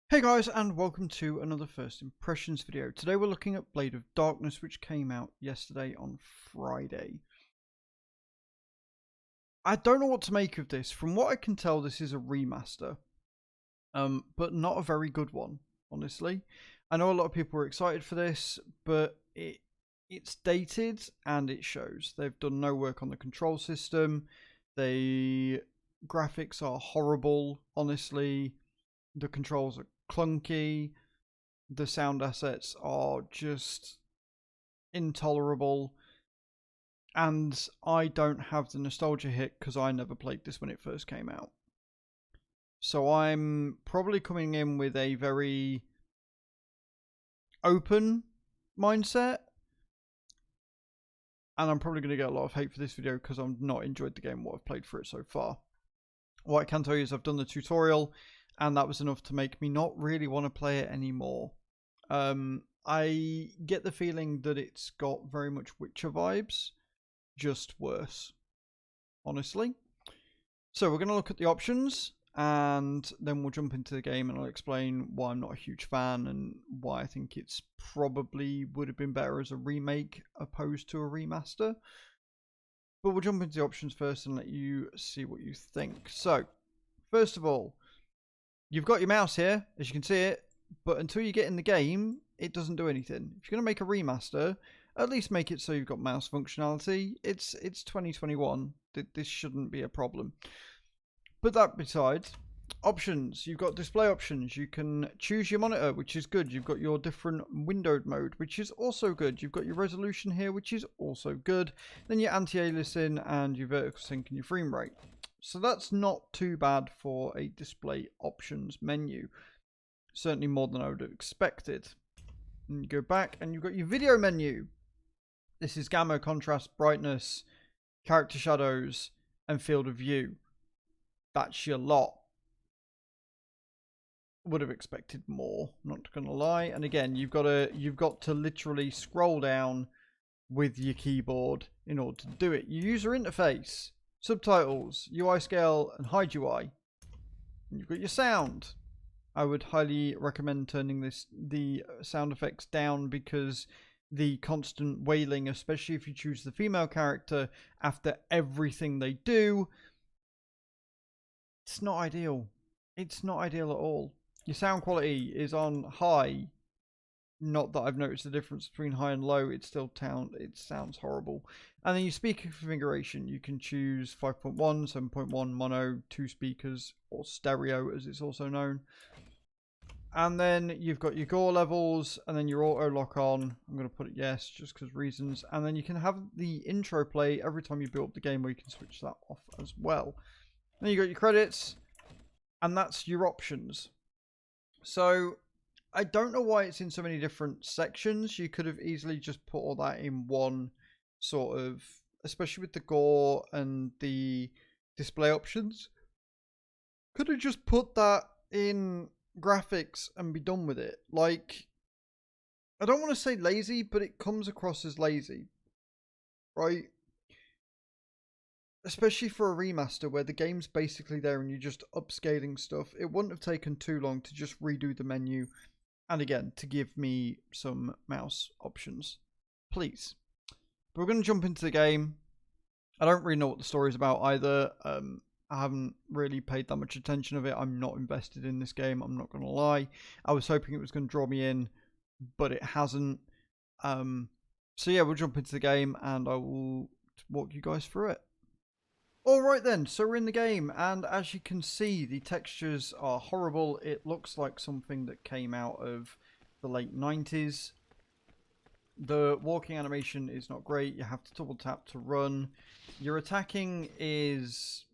Hey guys, and welcome to another First Impressions video. Today we're looking at Blade of Darkness, which came out yesterday on Friday. I don't know what to make of this. From what I can tell, this is a remaster, but not a very good one, honestly. I know a lot of people are excited for this, but it's dated and it shows. They've done no work on the control system. The graphics are horrible, honestly. The controls are clunky. The sound assets are just intolerable. And I don't have the nostalgia hit because I never played this when it first came out. So I'm probably coming in with a very open mindset. And I'm probably going to get a lot of hate for this video because I've not enjoyed the game, what I've played for it so far. What I can tell you is I've done the tutorial, and that was enough to make me not really want to play it anymore. I get the feeling that it's got very much Witcher vibes, just worse, honestly. So we're going to look at the options, and then we'll jump into the game, and I'll explain why I'm not a huge fan and why I think it's probably would have been better as a remake opposed to a remaster. But we'll jump into the options first and let you see what you think. So, first of all, you've got your mouse here, as you can see it, but until you get in the game, it doesn't do anything. If you're going to make a remaster, at least make it so you've got mouse functionality. It's 2021. This shouldn't be a problem. But that beside, options. You've got display options. You can choose your monitor, which is good. You've got your different windowed mode, which is also good. You've got your resolution here, which is also good. Then your anti-aliasing and your vertical sync and your frame rate. So that's not too bad for a display options menu. Certainly more than I would have expected. And you go back and you've got your video menu. This is gamma, contrast, brightness, character shadows, and field of view. That's your lot. Would have expected more, not gonna lie. And again, you've got to literally scroll down with your keyboard in order to do it. Your user interface, subtitles, UI scale, and hide UI. And you've got your sound. I would highly recommend turning the sound effects down because the constant wailing, especially if you choose the female character after everything they do, it's not ideal. It's not ideal at all. Your sound quality is on high. Not that I've noticed the difference between high and low. It sounds horrible. And then your speaker configuration, you can choose 5.1, 7.1, mono, 2 speakers, or stereo as it's also known. And then you've got your gore levels, and then your auto lock on. I'm going to put it yes, just because reasons. And then you can have the intro play every time you build up the game, where you can switch that off as well. Then you got your credits, and that's your options. So I don't know why it's in so many different sections. You could have easily just put all that in one sort of, especially with the gore and the display options. Could have just put that in graphics and be done with it. Like, I don't want to say lazy, but it comes across as lazy, right? Especially for a remaster where the game's basically there and you're just upscaling stuff. It wouldn't have taken too long to just redo the menu and again to give me some mouse options, please. But we're going to jump into the game. I don't really know what the story's about either. I haven't really paid that much attention of it. I'm not invested in this game, I'm not going to lie. I was hoping it was going to draw me in, but it hasn't. So yeah, we'll jump into the game and I will walk you guys through it. Alright then, so we're in the game, and as you can see, the textures are horrible. It looks like something that came out of the late 90s. The walking animation is not great. You have to double tap to run. Your attacking is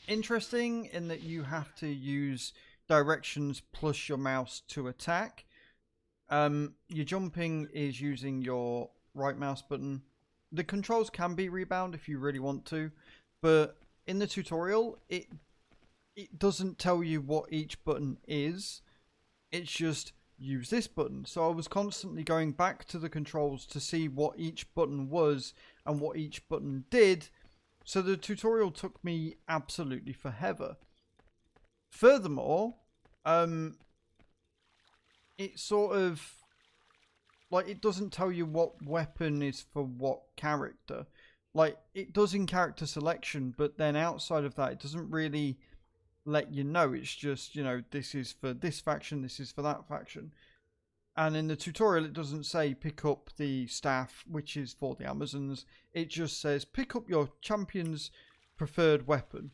interesting in that you have to use directions plus your mouse to attack. Your jumping is using your right mouse button. The controls can be rebound if you really want to, but in the tutorial, it doesn't tell you what each button is. It's just use this button. So I was constantly going back to the controls to see what each button was and what each button did. So the tutorial took me absolutely forever. Furthermore, It sort of, like, it doesn't tell you what weapon is for what character. Like, it does in character selection, but then outside of that, it doesn't really let you know. It's just, you know, this is for this faction, this is for that faction. And in the tutorial, it doesn't say pick up the staff, which is for the Amazons. It just says pick up your champion's preferred weapon.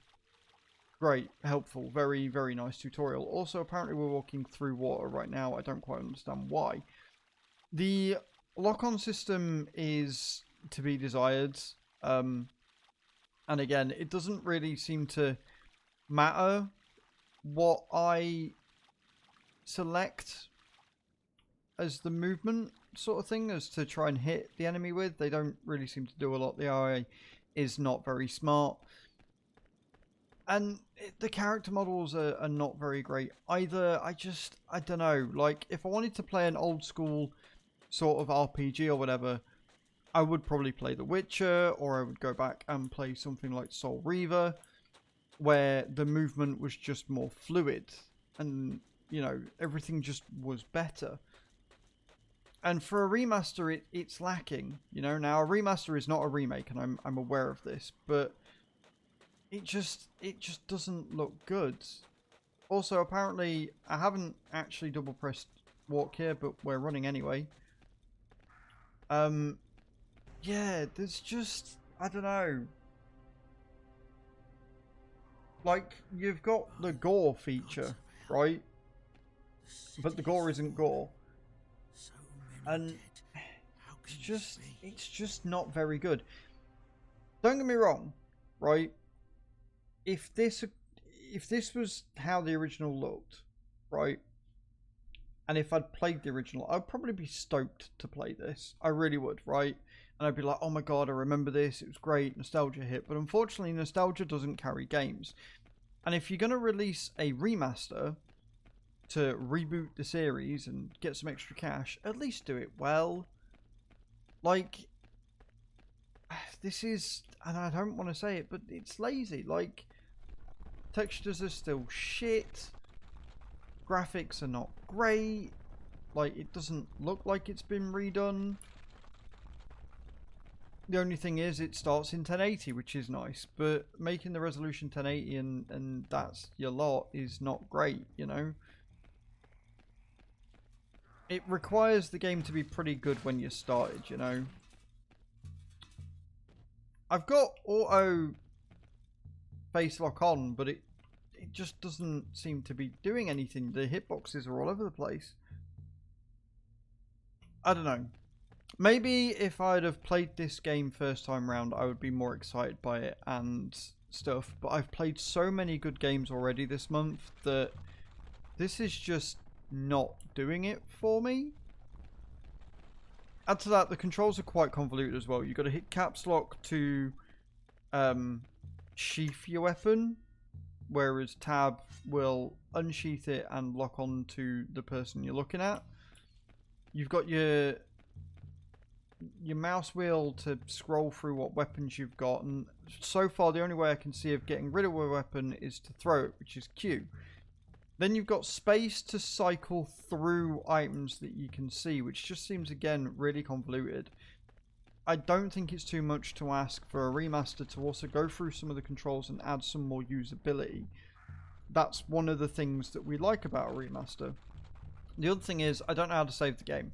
Great, helpful, very, very nice tutorial. Also, apparently we're walking through water right now. I don't quite understand why. The lock-on system is to be desired. And again, it doesn't really seem to matter what I select as the movement sort of thing, as to try and hit the enemy with. They don't really seem to do a lot. The AI is not very smart. And the character models are not very great either. I don't know. Like, if I wanted to play an old school sort of RPG or whatever, I would probably play The Witcher, or I would go back and play something like Soul Reaver, where the movement was just more fluid and, you know, everything just was better. And for a remaster, it's lacking. You know, now a remaster is not a remake, and I'm aware of this, but it just doesn't look good. Also, apparently, I haven't actually double pressed walk here, but we're running anyway. Yeah, there's just, I don't know. Like, you've got the gore feature, right? But the gore isn't gore. And it's just not very good. Don't get me wrong, right? If this was how the original looked, right? And if I'd played the original, I'd probably be stoked to play this. I really would, right? And I'd be like, oh my god, I remember this. It was great. Nostalgia hit. But unfortunately, nostalgia doesn't carry games. And if you're going to release a remaster to reboot the series and get some extra cash, at least do it well. Like, this is, and I don't want to say it, but it's lazy. Like, textures are still shit. Graphics are not great. Like, it doesn't look like it's been redone. The only thing is, it starts in 1080, which is nice, but making the resolution 1080 and that's your lot is not great, you know? It requires the game to be pretty good when you started, you know? I've got auto face lock on, but it just doesn't seem to be doing anything. The hitboxes are all over the place. I don't know. Maybe if I'd have played this game first time round, I would be more excited by it and stuff. But I've played so many good games already this month that this is just not doing it for me. Add to that, the controls are quite convoluted as well. You've got to hit caps lock to sheath your weapon, whereas tab will unsheath it and lock on to the person you're looking at. You've got your mouse wheel to scroll through what weapons you've got, and so far the only way I can see of getting rid of a weapon is to throw it, which is Q. Then you've got space to cycle through items that you can see, which just seems, again, really convoluted. I don't think it's too much to ask for a remaster to also go through some of the controls and add some more usability. That's one of the things that we like about a remaster. The other thing is, I don't know how to save the game.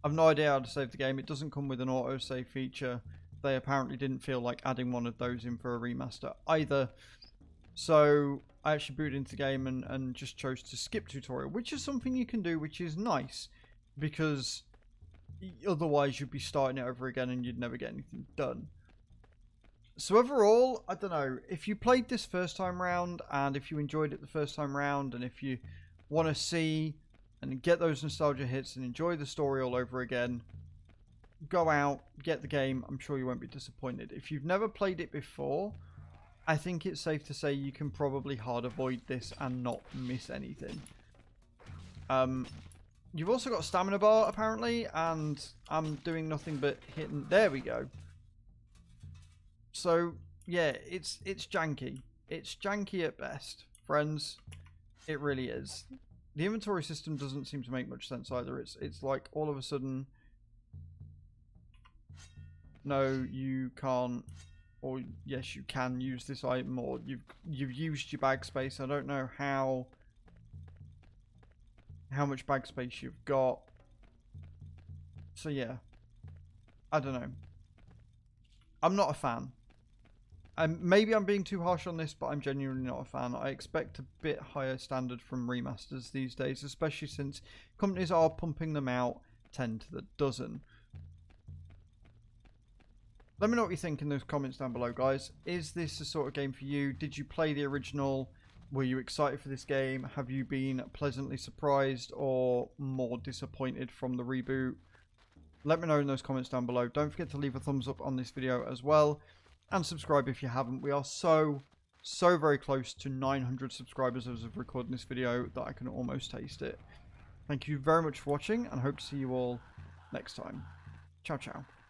I've no idea how to save the game. It doesn't come with an autosave feature. They apparently didn't feel like adding one of those in for a remaster either. So I actually booted into the game and just chose to skip tutorial, which is something you can do, which is nice, because otherwise you'd be starting it over again and you'd never get anything done. So overall, I don't know, if you played this first time round, and if you enjoyed it the first time round, and if you want to see and get those nostalgia hits and enjoy the story all over again, go out, get the game. I'm sure you won't be disappointed. If you've never played it before, I think it's safe to say you can probably hard avoid this and not miss anything. You've also got a stamina bar, apparently, and I'm doing nothing but hitting... There we go. So, yeah, it's janky. It's janky at best, friends. It really is. The inventory system doesn't seem to make much sense either. It's like all of a sudden, no, you can't, or yes, you can use this item, or you've used your bag space. I don't know how much bag space you've got. So yeah, I don't know. I'm not a fan. Maybe I'm being too harsh on this, but I'm genuinely not a fan. I expect a bit higher standard from remasters these days, especially since companies are pumping them out 10 to the dozen. Let me know what you think in those comments down below, guys. Is this the sort of game for you? Did you play the original? Were you excited for this game? Have you been pleasantly surprised or more disappointed from the reboot? Let me know in those comments down below. Don't forget to leave a thumbs up on this video as well. And subscribe if you haven't. We are so very close to 900 subscribers as of recording this video that I can almost taste it. Thank you very much for watching, and hope to see you all next time. Ciao, ciao.